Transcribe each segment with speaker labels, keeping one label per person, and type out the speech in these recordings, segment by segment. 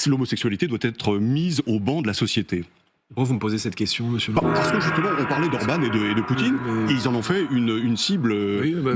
Speaker 1: L'homosexualité doit être mise au banc de la société.
Speaker 2: Pourquoi vous me posez cette question, monsieur Laurent?
Speaker 1: Parce que justement, on parlait d'Orban et de Poutine, et ils en ont fait une cible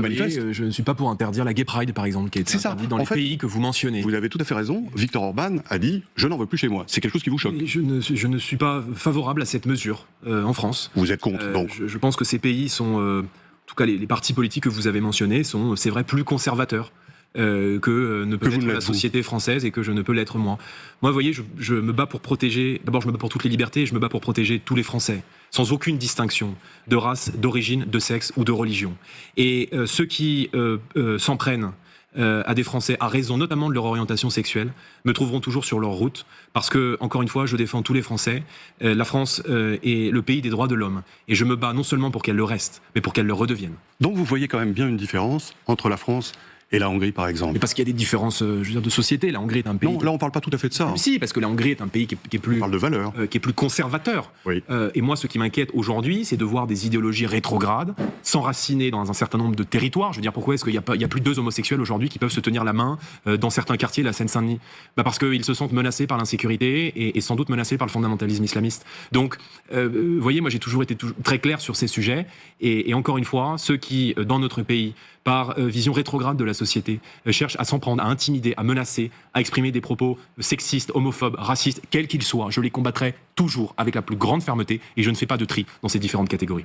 Speaker 1: manifeste.
Speaker 2: Je ne suis pas pour interdire la Gay Pride, par exemple, qui est interdite dans les pays que vous mentionnez.
Speaker 1: Vous avez tout à fait raison. Viktor Orban a dit « je n'en veux plus chez moi ». C'est quelque chose qui vous choque?
Speaker 2: Je ne suis pas favorable à cette mesure en France.
Speaker 1: Vous êtes contre, donc?
Speaker 2: Je pense que ces pays sont... en tout cas, les partis politiques que vous avez mentionnés sont, c'est vrai, plus conservateurs que ne peut être la société française et que je ne peux l'être moi. Moi, vous voyez, je me bats pour protéger... D'abord, je me bats pour toutes les libertés et je me bats pour protéger tous les Français, sans aucune distinction de race, d'origine, de sexe ou de religion. Et ceux qui s'en prennent à des Français, à raison notamment de leur orientation sexuelle, me trouveront toujours sur leur route, parce que, encore une fois, je défends tous les Français. La France est le pays des droits de l'homme. Et je me bats non seulement pour qu'elle le reste, mais pour qu'elle le redevienne.
Speaker 1: Donc vous voyez quand même bien une différence entre la France et la Hongrie, par exemple.
Speaker 2: Mais parce qu'il y a des différences, je veux dire, de société. La Hongrie est un pays...
Speaker 1: Non, là, on ne parle pas tout à fait de ça.
Speaker 2: Si, parce que la Hongrie est un pays qui est plus...
Speaker 1: On parle de valeurs.
Speaker 2: Qui est plus conservateur.
Speaker 1: Oui.
Speaker 2: Et moi, ce qui m'inquiète aujourd'hui, c'est de voir des idéologies rétrogrades s'enraciner dans un certain nombre de territoires. Je veux dire, pourquoi est-ce qu'il n'y a plus deux homosexuels aujourd'hui qui peuvent se tenir la main dans certains quartiers de la Seine-Saint-Denis? Parce qu'ils se sentent menacés par l'insécurité et sans doute menacés par le fondamentalisme islamiste. Donc, vous voyez, moi, j'ai toujours été très clair sur ces sujets. Et encore une fois, ceux qui, dans notre pays, par vision rétrograde de la société, cherchent à s'en prendre, à intimider, à menacer, à exprimer des propos sexistes, homophobes, racistes, quels qu'ils soient, je les combattrai toujours avec la plus grande fermeté et je ne fais pas de tri dans ces différentes catégories.